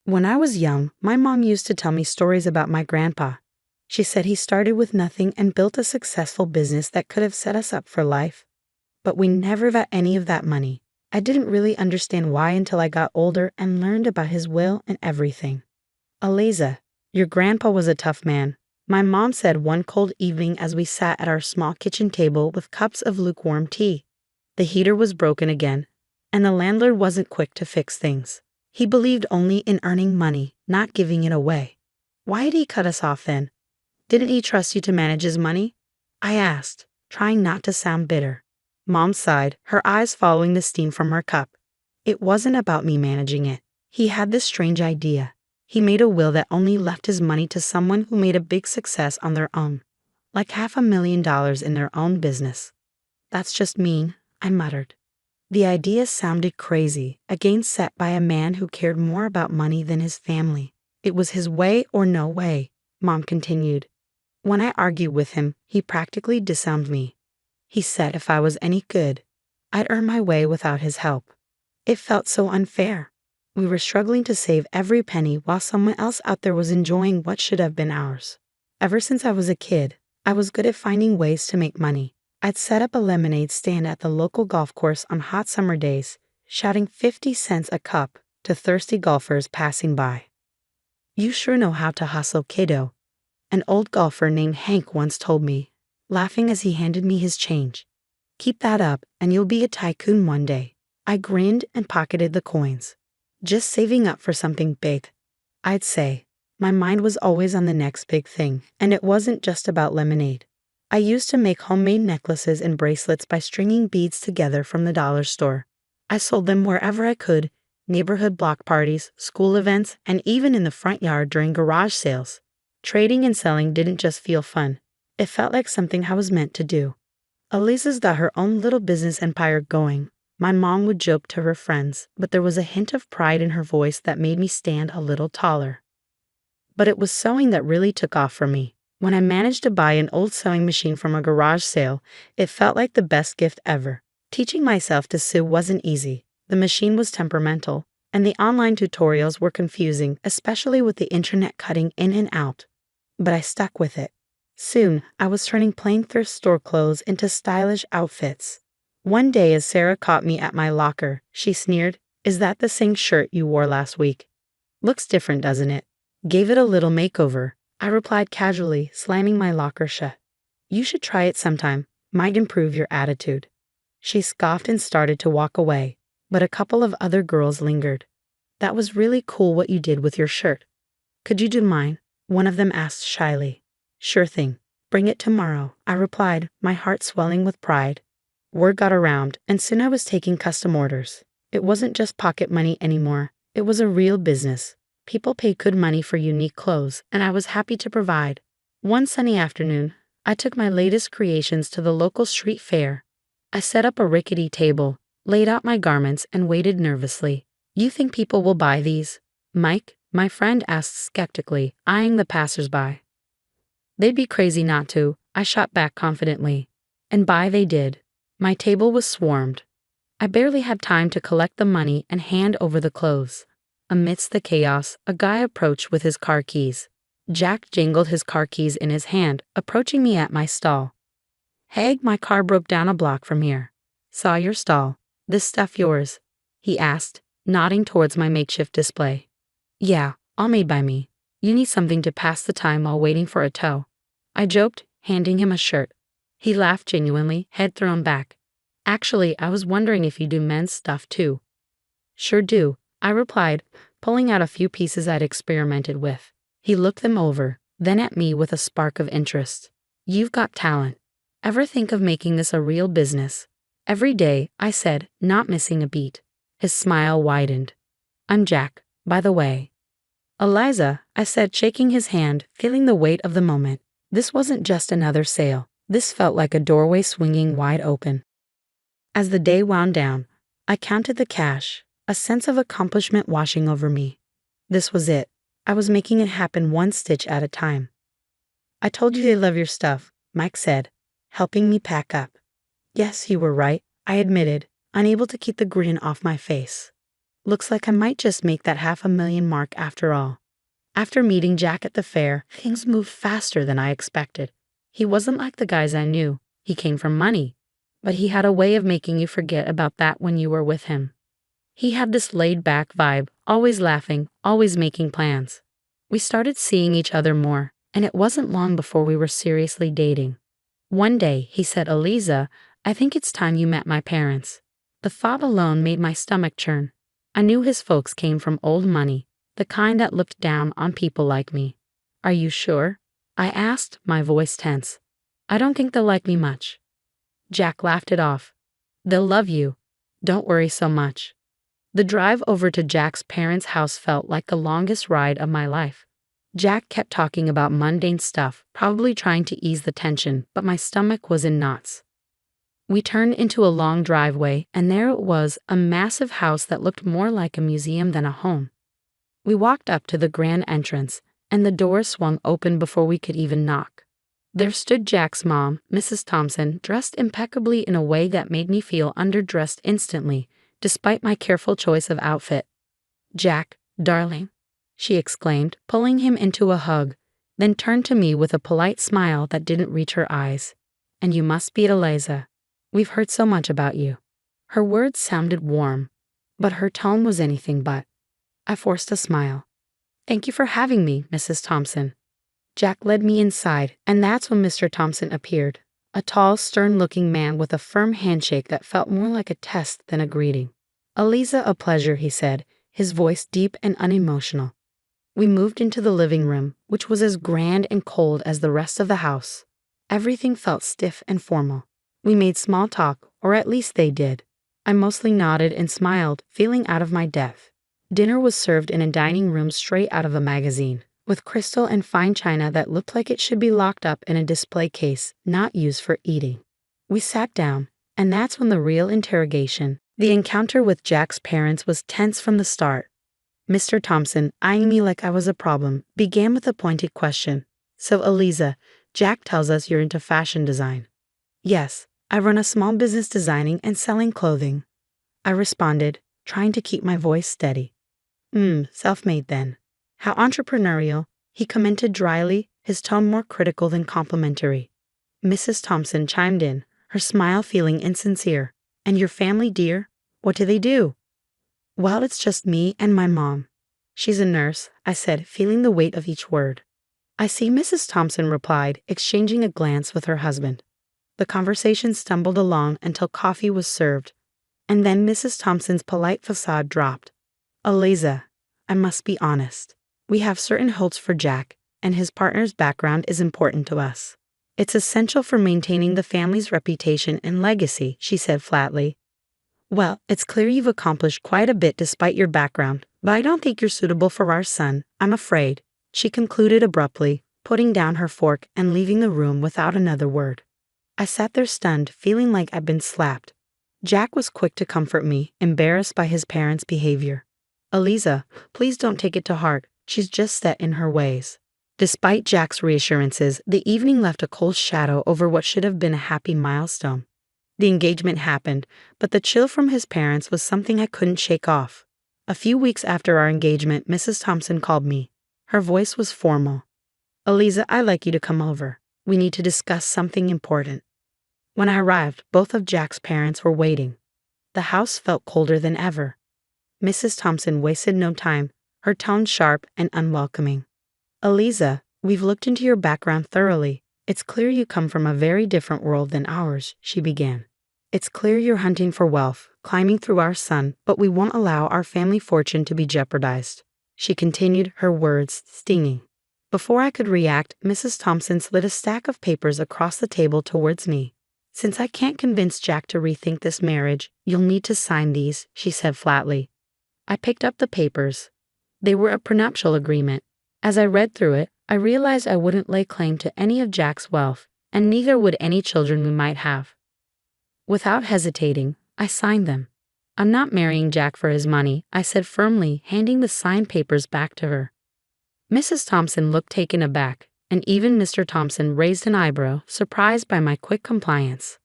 When I was young, my mom used to tell me stories about my grandpa. She said he started with nothing and built a successful business that could have set us up for life. But we never got any of that money. I didn't really understand why until I got older and learned about his will and everything. Eliza, your grandpa was a tough man, my mom said one cold evening as we sat at our small kitchen table with cups of lukewarm tea. The heater was broken again, and the landlord wasn't quick to fix things. He believed only in earning money, not giving it away. Why did he cut us off then? Didn't he trust you to manage his money? I asked, trying not to sound bitter. Mom sighed, her eyes following the steam from her cup. It wasn't about me managing it. He had this strange idea. He made a will that only left his money to someone who made a big success on their own, like $500,000 in their own business. That's just mean, I muttered. The idea sounded crazy, again set by a man who cared more about money than his family. It was his way or no way, Mom continued. When I argued with him, he practically disowned me. He said if I was any good, I'd earn my way without his help. It felt so unfair. We were struggling to save every penny while someone else out there was enjoying what should have been ours. Ever since I was a kid, I was good at finding ways to make money. I'd set up a lemonade stand at the local golf course on hot summer days, shouting 50 cents a cup to thirsty golfers passing by. You sure know how to hustle, kiddo, an old golfer named Hank once told me, laughing as he handed me his change. Keep that up and you'll be a tycoon one day. I grinned and pocketed the coins. Just saving up for something big, I'd say. My mind was always on the next big thing, and it wasn't just about lemonade. I used to make homemade necklaces and bracelets by stringing beads together from the dollar store. I sold them wherever I could, neighborhood block parties, school events, and even in the front yard during garage sales. Trading and selling didn't just feel fun. It felt like something I was meant to do. Elisa's got her own little business empire going, my mom would joke to her friends, but there was a hint of pride in her voice that made me stand a little taller. But it was sewing that really took off for me. When I managed to buy an old sewing machine from a garage sale, it felt like the best gift ever. Teaching myself to sew wasn't easy. The machine was temperamental, and the online tutorials were confusing, especially with the internet cutting in and out. But I stuck with it. Soon, I was turning plain thrift store clothes into stylish outfits. One day as Sarah caught me at my locker, she sneered, "Is that the same shirt you wore last week? Looks different, doesn't it?" Gave it a little makeover, I replied casually, slamming my locker shut. You should try it sometime, might improve your attitude. She scoffed and started to walk away, but a couple of other girls lingered. That was really cool what you did with your shirt. Could you do mine? One of them asked shyly. Sure thing. Bring it tomorrow, I replied, my heart swelling with pride. Word got around, and soon I was taking custom orders. It wasn't just pocket money anymore. It was a real business. People paid good money for unique clothes, and I was happy to provide. One sunny afternoon, I took my latest creations to the local street fair. I set up a rickety table, laid out my garments, and waited nervously. You think people will buy these? Mike, my friend, asked skeptically, eyeing the passers-by. They'd be crazy not to, I shot back confidently. And buy they did. My table was swarmed. I barely had time to collect the money and hand over the clothes. Amidst the chaos, a guy approached with his car keys. Jack jingled his car keys in his hand, approaching me at my stall. Hey, my car broke down a block from here. Saw your stall. This stuff yours? He asked, nodding towards my makeshift display. Yeah, all made by me. You need something to pass the time while waiting for a tow. I joked, handing him a shirt. He laughed genuinely, head thrown back. Actually, I was wondering if you do men's stuff too. Sure do, I replied, pulling out a few pieces I'd experimented with. He looked them over, then at me with a spark of interest. You've got talent. Ever think of making this a real business? Every day, I said, not missing a beat. His smile widened. I'm Jack, by the way. Eliza, I said, shaking his hand, feeling the weight of the moment. This wasn't just another sale. This felt like a doorway swinging wide open. As the day wound down, I counted the cash, a sense of accomplishment washing over me. This was it. I was making it happen one stitch at a time. I told you they love your stuff, Mike said, helping me pack up. Yes, you were right, I admitted, unable to keep the grin off my face. Looks like I might just make that $500,000 mark after all. After meeting Jack at the fair, things moved faster than I expected. He wasn't like the guys I knew. He came from money. But he had a way of making you forget about that when you were with him. He had this laid-back vibe, always laughing, always making plans. We started seeing each other more, and it wasn't long before we were seriously dating. One day, he said, "Eliza, I think it's time you met my parents." The thought alone made my stomach churn. I knew his folks came from old money, the kind that looked down on people like me. "Are you sure?" I asked, my voice tense. "I don't think they'll like me much." Jack laughed it off. "They'll love you. Don't worry so much." The drive over to Jack's parents' house felt like the longest ride of my life. Jack kept talking about mundane stuff, probably trying to ease the tension, but my stomach was in knots. We turned into a long driveway, and there it was, a massive house that looked more like a museum than a home. We walked up to the grand entrance, and the door swung open before we could even knock. There stood Jack's mom, Mrs. Thompson, dressed impeccably in a way that made me feel underdressed instantly, despite my careful choice of outfit. "Jack, darling," she exclaimed, pulling him into a hug, then turned to me with a polite smile that didn't reach her eyes. "And you must be Eliza. We've heard so much about you." Her words sounded warm, but her tone was anything but. I forced a smile. "Thank you for having me, Mrs. Thompson." Jack led me inside, and that's when Mr. Thompson appeared, a tall, stern-looking man with a firm handshake that felt more like a test than a greeting. "Eliza, a pleasure," he said, his voice deep and unemotional. We moved into the living room, which was as grand and cold as the rest of the house. Everything felt stiff and formal. We made small talk, or at least they did. I mostly nodded and smiled, feeling out of my depth. Dinner was served in a dining room straight out of a magazine, with crystal and fine china that looked like it should be locked up in a display case, not used for eating. We sat down, and that's when the real interrogation, the encounter with Jack's parents, was tense from the start. Mr. Thompson, eyeing me like I was a problem, began with a pointed question. "So, Eliza, Jack tells us you're into fashion design." "Yes, I run a small business designing and selling clothing," I responded, trying to keep my voice steady. Self-made then." "How entrepreneurial," he commented dryly, his tone more critical than complimentary. Mrs. Thompson chimed in, her smile feeling insincere. "And your family, dear? What do they do?" "Well, it's just me and my mom. She's a nurse," I said, feeling the weight of each word. "I see," Mrs. Thompson replied, exchanging a glance with her husband. The conversation stumbled along until coffee was served, and then Mrs. Thompson's polite facade dropped. "Eliza, I must be honest. We have certain hopes for Jack, and his partner's background is important to us. It's essential for maintaining the family's reputation and legacy," she said flatly. "Well, it's clear you've accomplished quite a bit despite your background, but I don't think you're suitable for our son, I'm afraid," she concluded abruptly, putting down her fork and leaving the room without another word. I sat there stunned, feeling like I'd been slapped. Jack was quick to comfort me, embarrassed by his parents' behavior. "Eliza, please don't take it to heart. She's just set in her ways." Despite Jack's reassurances, the evening left a cold shadow over what should have been a happy milestone. The engagement happened, but the chill from his parents was something I couldn't shake off. A few weeks after our engagement, Mrs. Thompson called me. Her voice was formal. "Eliza, I'd like you to come over. We need to discuss something important." When I arrived, both of Jack's parents were waiting. The house felt colder than ever. Mrs. Thompson wasted no time, her tone sharp and unwelcoming. "Eliza, we've looked into your background thoroughly. It's clear you come from a very different world than ours," she began. "It's clear you're hunting for wealth, climbing through our son, but we won't allow our family fortune to be jeopardized," she continued, her words stinging. Before I could react, Mrs. Thompson slid a stack of papers across the table towards me. "Since I can't convince Jack to rethink this marriage, you'll need to sign these," she said flatly. I picked up the papers. They were a prenuptial agreement. As I read through it, I realized I wouldn't lay claim to any of Jack's wealth, and neither would any children we might have. Without hesitating, I signed them. "I'm not marrying Jack for his money," I said firmly, handing the signed papers back to her. Mrs. Thompson looked taken aback, and even Mr. Thompson raised an eyebrow, surprised by my quick compliance.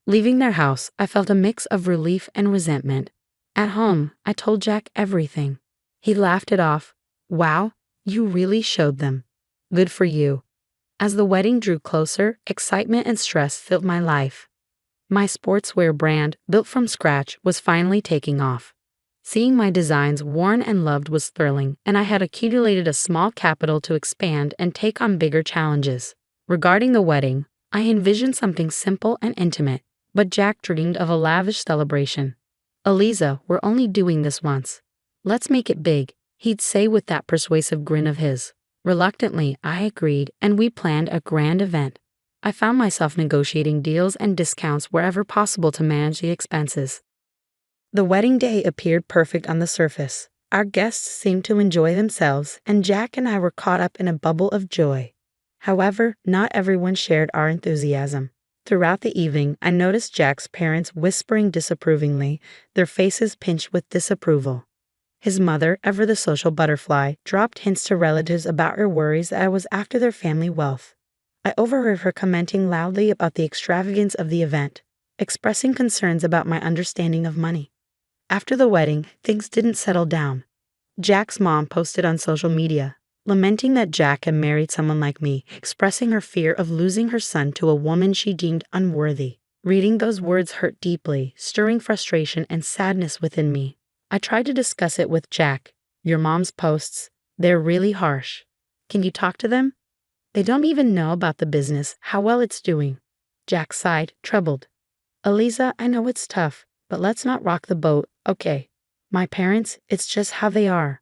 Leaving their house, I felt a mix of relief and resentment. At home, I told Jack everything. He laughed it off. Wow, you really showed them. Good for you. As the wedding drew closer, excitement and stress filled my life. My sportswear brand, built from scratch, was finally taking off. Seeing my designs worn and loved was thrilling, and I had accumulated a small capital to expand and take on bigger challenges. Regarding the wedding, I envisioned something simple and intimate, but Jack dreamed of a lavish celebration. Eliza, we're only doing this once. Let's make it big, he'd say with that persuasive grin of his. Reluctantly, I agreed, and we planned a grand event. I found myself negotiating deals and discounts wherever possible to manage the expenses. The wedding day appeared perfect on the surface. Our guests seemed to enjoy themselves, and Jack and I were caught up in a bubble of joy. However, not everyone shared our enthusiasm. Throughout the evening, I noticed Jack's parents whispering disapprovingly, their faces pinched with disapproval. His mother, ever the social butterfly, dropped hints to relatives about her worries that I was after their family wealth. I overheard her commenting loudly about the extravagance of the event, expressing concerns about my understanding of money. After the wedding, things didn't settle down. Jack's mom posted on social media, lamenting that Jack had married someone like me, expressing her fear of losing her son to a woman she deemed unworthy. Reading those words hurt deeply, stirring frustration and sadness within me. I tried to discuss it with Jack. Your mom's posts, they're really harsh. Can you talk to them? They don't even know about the business, how well it's doing. Jack sighed, troubled. Eliza, I know it's tough, but let's not rock the boat, okay? My parents, it's just how they are.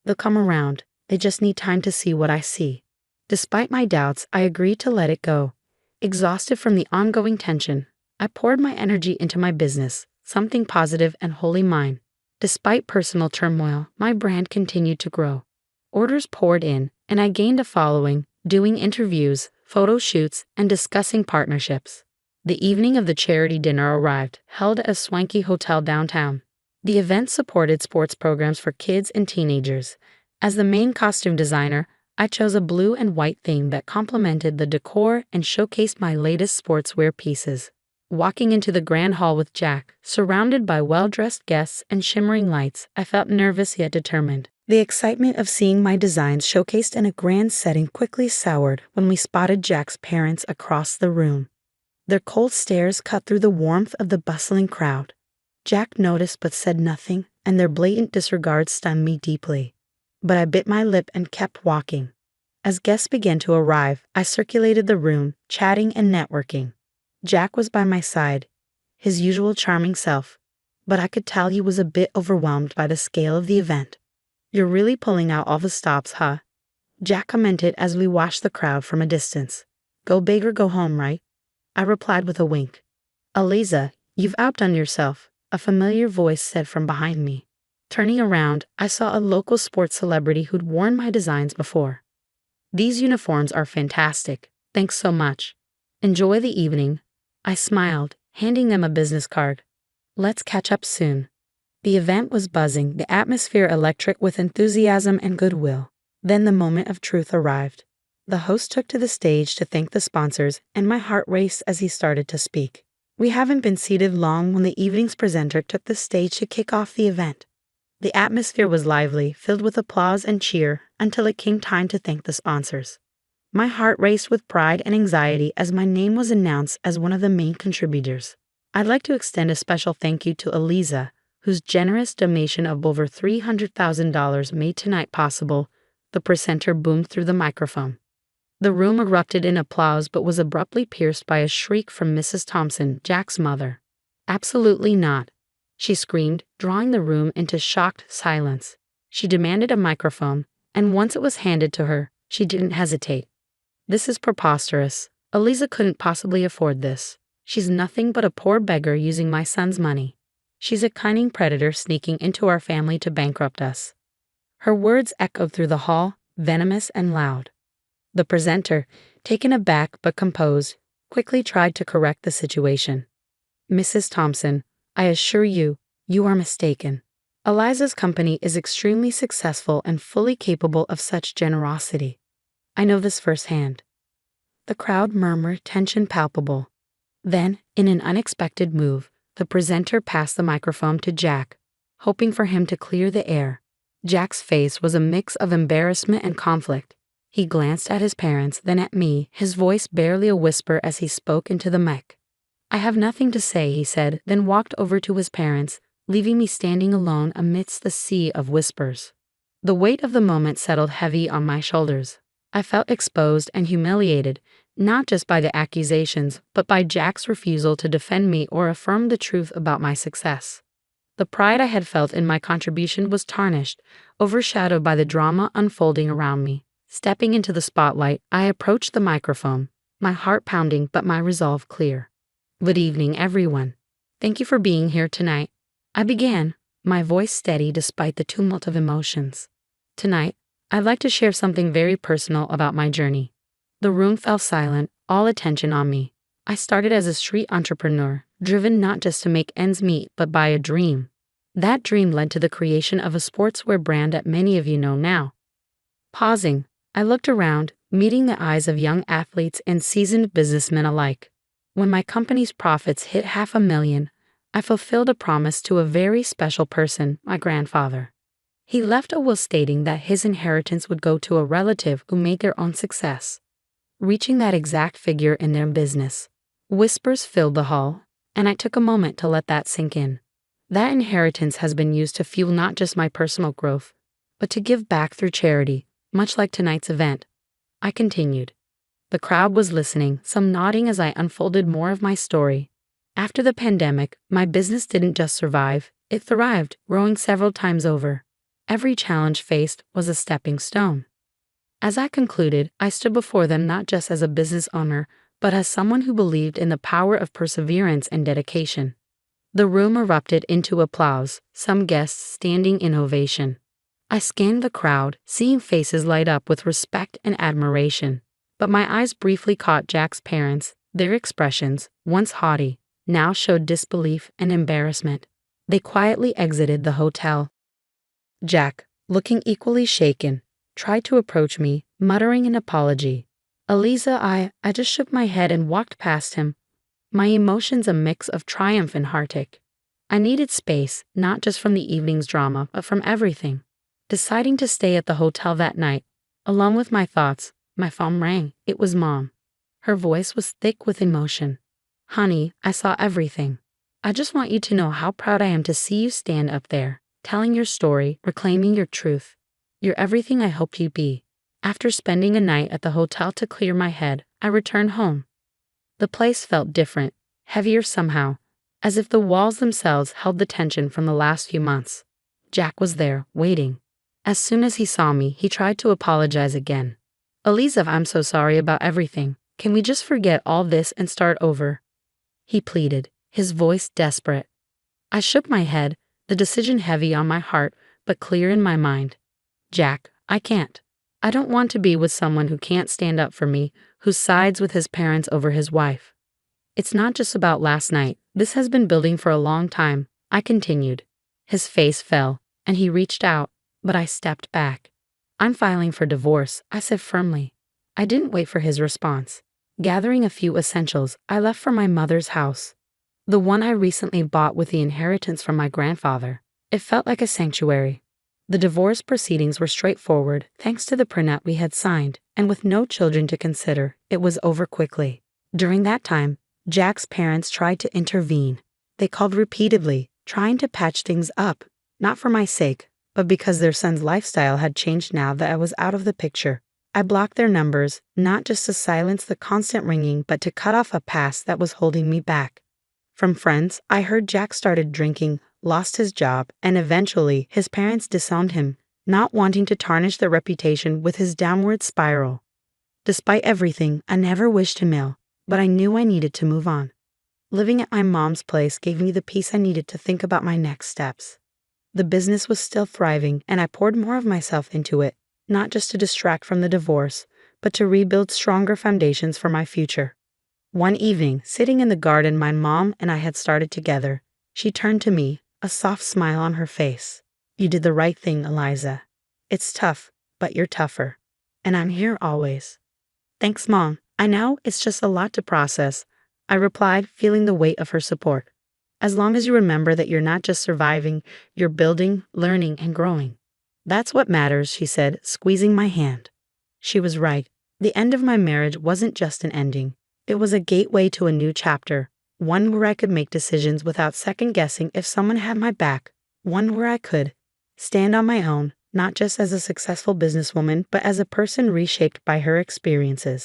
They'll come around. They just need time to see what I see. Despite my doubts, I agreed to let it go. Exhausted from the ongoing tension, I poured my energy into my business, something positive and wholly mine. Despite personal turmoil, my brand continued to grow. Orders poured in, and I gained a following, doing interviews, photo shoots, and discussing partnerships. The evening of the charity dinner arrived, held at a swanky hotel downtown. The event supported sports programs for kids and teenagers. As the main costume designer, I chose a blue and white theme that complemented the decor and showcased my latest sportswear pieces. Walking into the grand hall with Jack, surrounded by well-dressed guests and shimmering lights, I felt nervous yet determined. The excitement of seeing my designs showcased in a grand setting quickly soured when we spotted Jack's parents across the room. Their cold stares cut through the warmth of the bustling crowd. Jack noticed but said nothing, and their blatant disregard stunned me deeply. But I bit my lip and kept walking. As guests began to arrive, I circulated the room, chatting and networking. Jack was by my side, his usual charming self, but I could tell he was a bit overwhelmed by the scale of the event. You're really pulling out all the stops, huh? Jack commented as we watched the crowd from a distance. Go big or go home, right? I replied with a wink. Eliza, you've outdone yourself, a familiar voice said from behind me. Turning around, I saw a local sports celebrity who'd worn my designs before. These uniforms are fantastic. Thanks so much. Enjoy the evening. I smiled, handing them a business card. Let's catch up soon. The event was buzzing, the atmosphere electric with enthusiasm and goodwill. Then the moment of truth arrived. The host took to the stage to thank the sponsors, and my heart raced as he started to speak. We haven't been seated long when the evening's presenter took the stage to kick off the event. The atmosphere was lively, filled with applause and cheer, until it came time to thank the sponsors. My heart raced with pride and anxiety as my name was announced as one of the main contributors. I'd like to extend a special thank you to Eliza, whose generous donation of over $300,000 made tonight possible. The presenter boomed through the microphone. The room erupted in applause but was abruptly pierced by a shriek from Mrs. Thompson, Jack's mother. Absolutely not, she screamed, drawing the room into shocked silence. She demanded a microphone, and once it was handed to her, she didn't hesitate. This is preposterous. Eliza couldn't possibly afford this. She's nothing but a poor beggar using my son's money. She's a cunning predator sneaking into our family to bankrupt us. Her words echoed through the hall, venomous and loud. The presenter, taken aback but composed, quickly tried to correct the situation. Mrs. Thompson, I assure you, you are mistaken. Eliza's company is extremely successful and fully capable of such generosity. I know this firsthand. The crowd murmured, tension palpable. Then, in an unexpected move, the presenter passed the microphone to Jack, hoping for him to clear the air. Jack's face was a mix of embarrassment and conflict. He glanced at his parents, then at me, his voice barely a whisper as he spoke into the mic. "I have nothing to say," he said, then walked over to his parents, leaving me standing alone amidst the sea of whispers. The weight of the moment settled heavy on my shoulders. I felt exposed and humiliated, not just by the accusations, but by Jack's refusal to defend me or affirm the truth about my success. The pride I had felt in my contribution was tarnished, overshadowed by the drama unfolding around me. Stepping into the spotlight, I approached the microphone, my heart pounding but my resolve clear. "Good evening, everyone. Thank you for being here tonight," I began, my voice steady despite the tumult of emotions. "Tonight, I'd like to share something very personal about my journey." The room fell silent, all attention on me. I started as a street entrepreneur, driven not just to make ends meet but by a dream. That dream led to the creation of a sportswear brand that many of you know now. Pausing, I looked around, meeting the eyes of young athletes and seasoned businessmen alike. When my company's profits hit $500,000, I fulfilled a promise to a very special person, my grandfather. He left a will stating that his inheritance would go to a relative who made their own success, reaching that exact figure in their business. Whispers filled the hall, and I took a moment to let that sink in. That inheritance has been used to fuel not just my personal growth, but to give back through charity, much like tonight's event. I continued. The crowd was listening, some nodding as I unfolded more of my story. After the pandemic, my business didn't just survive, it thrived, growing several times over. Every challenge faced was a stepping stone. As I concluded, I stood before them not just as a business owner, but as someone who believed in the power of perseverance and dedication. The room erupted into applause, some guests standing in ovation. I scanned the crowd, seeing faces light up with respect and admiration. But my eyes briefly caught Jack's parents. Their expressions, once haughty, now showed disbelief and embarrassment. They quietly exited the hotel. Jack, looking equally shaken, tried to approach me, muttering an apology. "Eliza, I just shook my head and walked past him, my emotions a mix of triumph and heartache. I needed space, not just from the evening's drama, but from everything. Deciding to stay at the hotel that night, along with my thoughts, my phone rang. It was Mom. Her voice was thick with emotion. "Honey, I saw everything. I just want you to know how proud I am to see you stand up there, telling your story, reclaiming your truth. You're everything I hoped you'd be." After spending a night at the hotel to clear my head, I returned home. The place felt different, heavier somehow, as if the walls themselves held the tension from the last few months. Jack was there, waiting. As soon as he saw me, he tried to apologize again. "Eliza, I'm so sorry about everything. Can we just forget all this and start over?" he pleaded, his voice desperate. I shook my head, the decision heavy on my heart, but clear in my mind. "Jack, I can't. I don't want to be with someone who can't stand up for me, who sides with his parents over his wife. It's not just about last night. This has been building for a long time," I continued. His face fell, and he reached out, but I stepped back. "I'm filing for divorce," I said firmly. I didn't wait for his response. Gathering a few essentials, I left for my mother's house, the one I recently bought with the inheritance from my grandfather. It felt like a sanctuary. The divorce proceedings were straightforward, thanks to the prenup we had signed, and with no children to consider, it was over quickly. During that time, Jack's parents tried to intervene. They called repeatedly, trying to patch things up, not for my sake, but because their son's lifestyle had changed now that I was out of the picture. I blocked their numbers, not just to silence the constant ringing, but to cut off a past that was holding me back. From friends, I heard Jack started drinking, lost his job, and eventually his parents disowned him, not wanting to tarnish their reputation with his downward spiral. Despite everything, I never wished him ill, but I knew I needed to move on. Living at my mom's place gave me the peace I needed to think about my next steps. The business was still thriving, and I poured more of myself into it, not just to distract from the divorce, but to rebuild stronger foundations for my future. One evening, sitting in the garden my mom and I had started together, she turned to me, a soft smile on her face. "You did the right thing, Eliza. It's tough, but you're tougher. And I'm here always." "Thanks, Mom. I know it's just a lot to process," I replied, feeling the weight of her support. As long as you remember that you're not just surviving, you're building, learning, and growing. That's what matters, she said, squeezing my hand. She was right. The end of my marriage wasn't just an ending. It was a gateway to a new chapter, one where I could make decisions without second guessing if someone had my back, one where I could stand on my own, not just as a successful businesswoman, but as a person reshaped by her experiences.